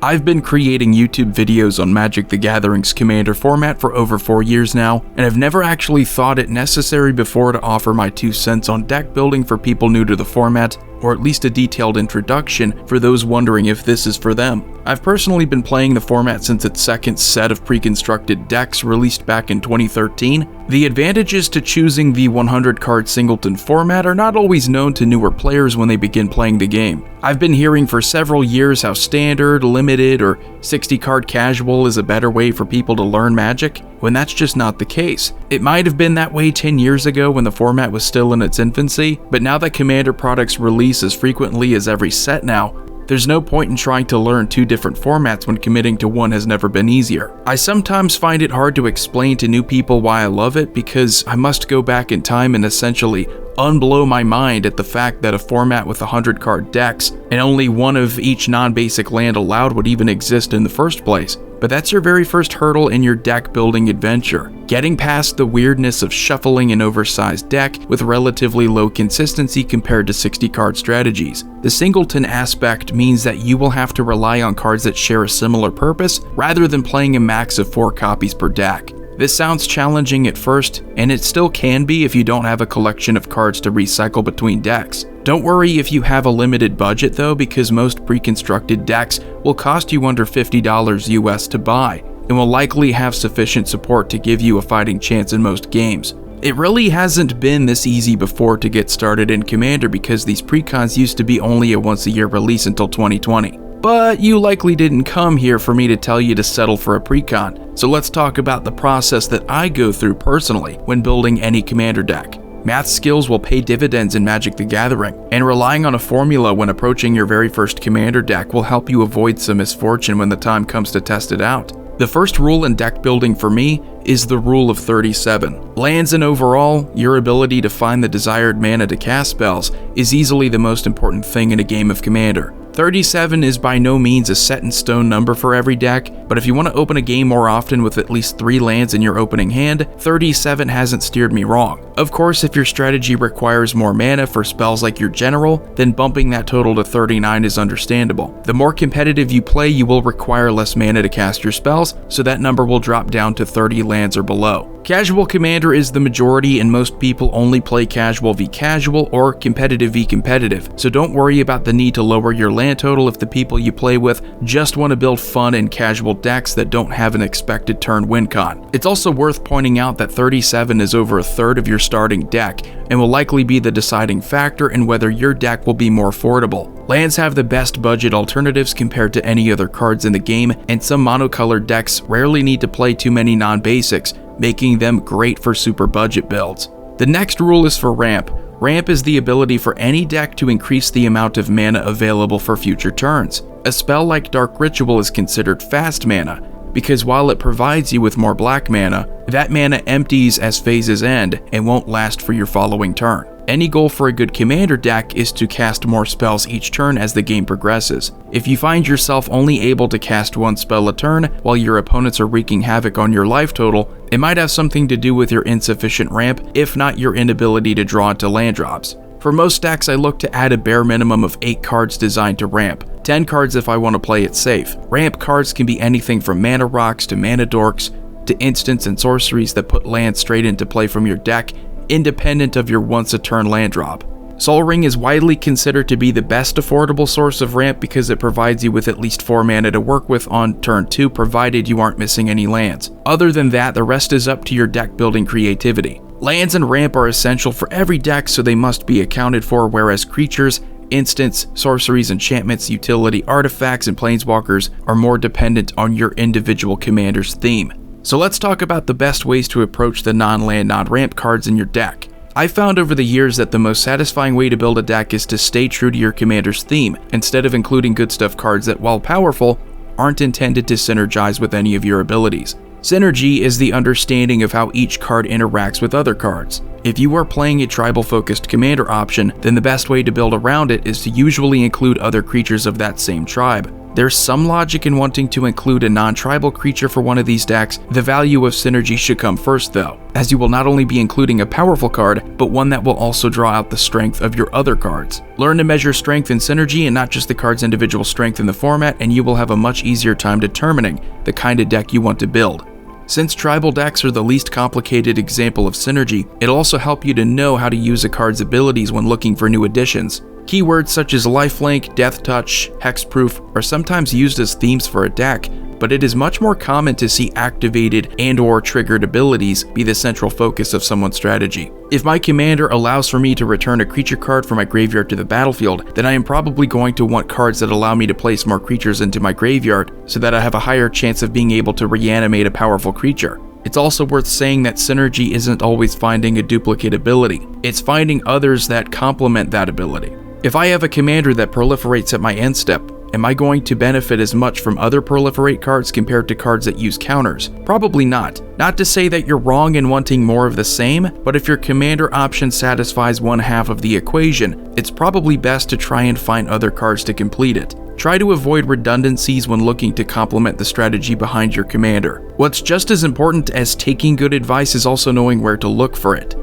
I've been creating YouTube videos on Magic the Gathering's Commander format for over 4 years now, and I've never actually thought it necessary before to offer my 2 cents on deck building for people new to the format, or at least a detailed introduction for those wondering if this is for them. I've personally been playing the format since its second set of pre-constructed decks released back in 2013. The advantages to choosing the 100-card singleton format are not always known to newer players when they begin playing the game. I've been hearing for several years how standard, limited, or 60-card casual is a better way for people to learn Magic, when that's just not the case. It might have been that way 10 years ago when the format was still in its infancy, but now that Commander products release as frequently as every set now, there's no point in trying to learn 2 different formats when committing to one has never been easier. I sometimes find it hard to explain to new people why I love it because I must go back in time and essentially unblow my mind at the fact that a format with 100-card decks and only one of each non-basic land allowed would even exist in the first place. But that's your very first hurdle in your deck building adventure. Getting past the weirdness of shuffling an oversized deck with relatively low consistency compared to 60-card strategies. The singleton aspect means that you will have to rely on cards that share a similar purpose rather than playing a max of 4 copies per deck. This sounds challenging at first, and it still can be if you don't have a collection of cards to recycle between decks. Don't worry if you have a limited budget though, because most pre-constructed decks will cost you under $50 US to buy, and will likely have sufficient support to give you a fighting chance in most games. It really hasn't been this easy before to get started in Commander because these precons used to be only a once-a-year release until 2020. But you likely didn't come here for me to tell you to settle for a precon, so let's talk about the process that I go through personally when building any Commander deck. Math skills will pay dividends in Magic the Gathering, and relying on a formula when approaching your very first Commander deck will help you avoid some misfortune when the time comes to test it out. The first rule in deck building for me is the rule of 37. Lands and overall, your ability to find the desired mana to cast spells is easily the most important thing in a game of Commander. 37 is by no means a set-in-stone number for every deck, but if you want to open a game more often with at least 3 lands in your opening hand, 37 hasn't steered me wrong. Of course, if your strategy requires more mana for spells like your General, then bumping that total to 39 is understandable. The more competitive you play, you will require less mana to cast your spells, so that number will drop down to 30 lands or below. Casual Commander is the majority, and most people only play Casual v Casual or Competitive v Competitive, so don't worry about the need to lower your land total if the people you play with just want to build fun and casual decks that don't have an expected turn win con. It's also worth pointing out that 37 is over a third of your starting deck and will likely be the deciding factor in whether your deck will be more affordable. Lands have the best budget alternatives compared to any other cards in the game, and some monocolored decks rarely need to play too many non-basics, making them great for super budget builds. The next rule is for ramp. Ramp is the ability for any deck to increase the amount of mana available for future turns. A spell like Dark Ritual is considered fast mana, because while it provides you with more black mana, that mana empties as phases end and won't last for your following turn. Any goal for a good Commander deck is to cast more spells each turn as the game progresses. If you find yourself only able to cast 1 spell a turn while your opponents are wreaking havoc on your life total, it might have something to do with your insufficient ramp, if not your inability to draw into land drops. For most decks, I look to add a bare minimum of 8 cards designed to ramp, 10 cards if I want to play it safe. Ramp cards can be anything from mana rocks to mana dorks, to instants and sorceries that put lands straight into play from your deck, independent of your once-a-turn land drop. Sol Ring is widely considered to be the best affordable source of ramp because it provides you with at least 4 mana to work with on turn 2, provided you aren't missing any lands. Other than that, the rest is up to your deck building creativity. Lands and ramp are essential for every deck, so they must be accounted for, whereas creatures, instants, sorceries, enchantments, utility, artifacts, and planeswalkers are more dependent on your individual commander's theme. So let's talk about the best ways to approach the non-land, non-ramp cards in your deck. I found over the years that the most satisfying way to build a deck is to stay true to your commander's theme, instead of including good stuff cards that, while powerful, aren't intended to synergize with any of your abilities. Synergy is the understanding of how each card interacts with other cards. If you are playing a tribal-focused commander option, then the best way to build around it is to usually include other creatures of that same tribe. There's some logic in wanting to include a non-tribal creature for one of these decks. The value of synergy should come first though, as you will not only be including a powerful card, but one that will also draw out the strength of your other cards. Learn to measure strength and synergy and not just the card's individual strength in the format, and you will have a much easier time determining the kind of deck you want to build. Since tribal decks are the least complicated example of synergy, it'll also help you to know how to use a card's abilities when looking for new additions. Keywords such as lifelink, death touch, hexproof are sometimes used as themes for a deck, but it is much more common to see activated and/or triggered abilities be the central focus of someone's strategy. If my commander allows for me to return a creature card from my graveyard to the battlefield, then I am probably going to want cards that allow me to place more creatures into my graveyard so that I have a higher chance of being able to reanimate a powerful creature. It's also worth saying that synergy isn't always finding a duplicate ability, it's finding others that complement that ability. If I have a commander that proliferates at my end step, am I going to benefit as much from other proliferate cards compared to cards that use counters? Probably not. Not to say that you're wrong in wanting more of the same, but if your commander option satisfies one half of the equation, it's probably best to try and find other cards to complete it. Try to avoid redundancies when looking to complement the strategy behind your commander. What's just as important as taking good advice is also knowing where to look for it.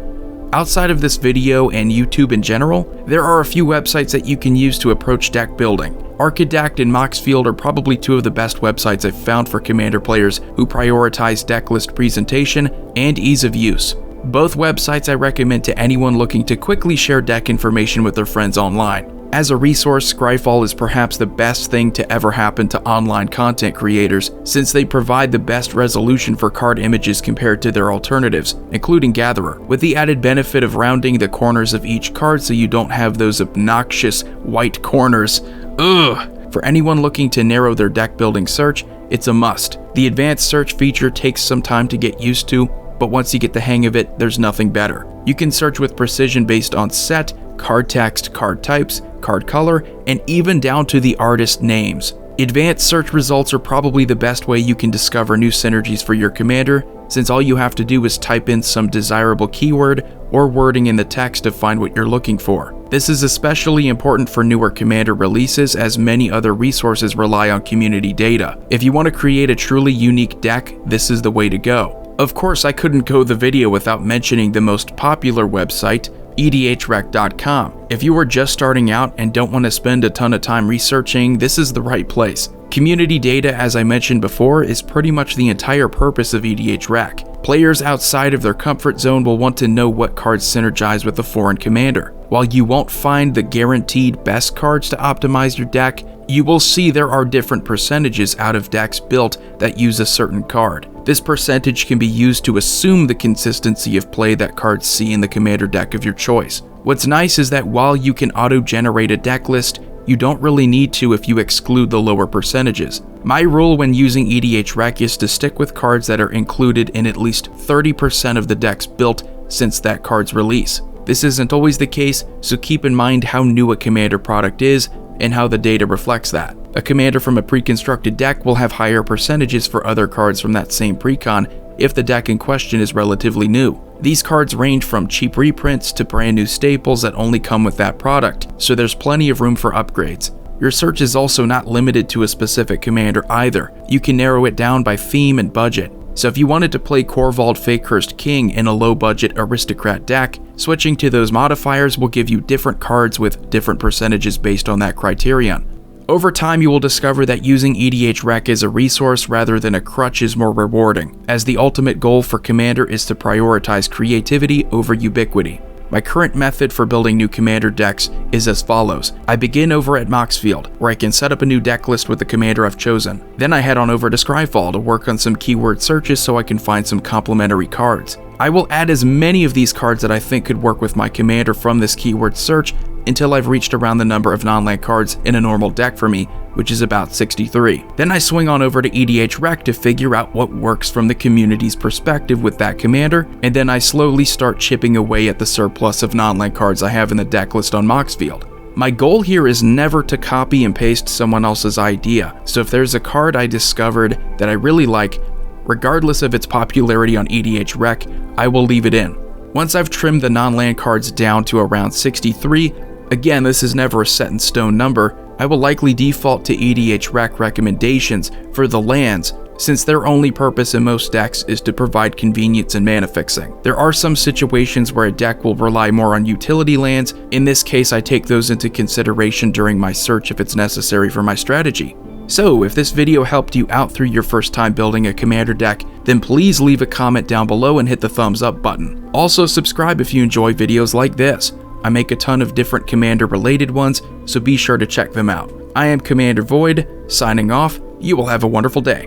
Outside of this video and YouTube in general, there are a few websites that you can use to approach deck building. Archidekt and Moxfield are probably two of the best websites I've found for commander players who prioritize deck list presentation and ease of use. Both websites I recommend to anyone looking to quickly share deck information with their friends online. As a resource, Scryfall is perhaps the best thing to ever happen to online content creators, since they provide the best resolution for card images compared to their alternatives, including Gatherer, with the added benefit of rounding the corners of each card so you don't have those obnoxious white corners. Ugh! For anyone looking to narrow their deck building search, it's a must. The advanced search feature takes some time to get used to, but once you get the hang of it, there's nothing better. You can search with precision based on set, card text, card types, card color, and even down to the artist names. Advanced search results are probably the best way you can discover new synergies for your commander, since all you have to do is type in some desirable keyword or wording in the text to find what you're looking for. This is especially important for newer commander releases, as many other resources rely on community data. If you want to create a truly unique deck, this is the way to go. Of course, I couldn't go the video without mentioning the most popular website, edhrec.com. If you are just starting out and don't want to spend a ton of time researching, this is the right place. Community data, as I mentioned before, is pretty much the entire purpose of EDHREC. Players outside of their comfort zone will want to know what cards synergize with a foreign commander. While you won't find the guaranteed best cards to optimize your deck, you will see there are different percentages out of decks built that use a certain card. This percentage can be used to assume the consistency of play that cards see in the commander deck of your choice. What's nice is that while you can auto-generate a deck list, you don't really need to if you exclude the lower percentages. My rule when using EDHREC is to stick with cards that are included in at least 30% of the decks built since that card's release. This isn't always the case, so keep in mind how new a commander product is and how the data reflects that. A commander from a pre-constructed deck will have higher percentages for other cards from that same precon if the deck in question is relatively new. These cards range from cheap reprints to brand new staples that only come with that product, so there's plenty of room for upgrades. Your search is also not limited to a specific commander either. You can narrow it down by theme and budget. So if you wanted to play Korvald Fakehurst King in a low-budget aristocrat deck, switching to those modifiers will give you different cards with different percentages based on that criterion. Over time, you will discover that using EDHREC as a resource rather than a crutch is more rewarding, as the ultimate goal for Commander is to prioritize creativity over ubiquity. My current method for building new commander decks is as follows. I begin over at Moxfield, where I can set up a new deck list with the commander I've chosen. Then I head on over to Scryfall to work on some keyword searches so I can find some complementary cards. I will add as many of these cards that I think could work with my commander from this keyword search until I've reached around the number of non-land cards in a normal deck for me, which is about 63. Then I swing on over to EDHREC to figure out what works from the community's perspective with that commander, and then I slowly start chipping away at the surplus of non-land cards I have in the deck list on Moxfield. My goal here is never to copy and paste someone else's idea, so if there's a card I discovered that I really like, regardless of its popularity on EDHREC, I will leave it in. Once I've trimmed the non-land cards down to around 63, again, this is never a set in stone number, I will likely default to EDH Rec recommendations for the lands, since their only purpose in most decks is to provide convenience and mana fixing. There are some situations where a deck will rely more on utility lands. In this case, I take those into consideration during my search if it's necessary for my strategy. So, if this video helped you out through your first time building a commander deck, then please leave a comment down below and hit the thumbs up button. Also, subscribe if you enjoy videos like this. I make a ton of different commander related ones, so be sure to check them out. I am Commander Void, signing off. You will have a wonderful day.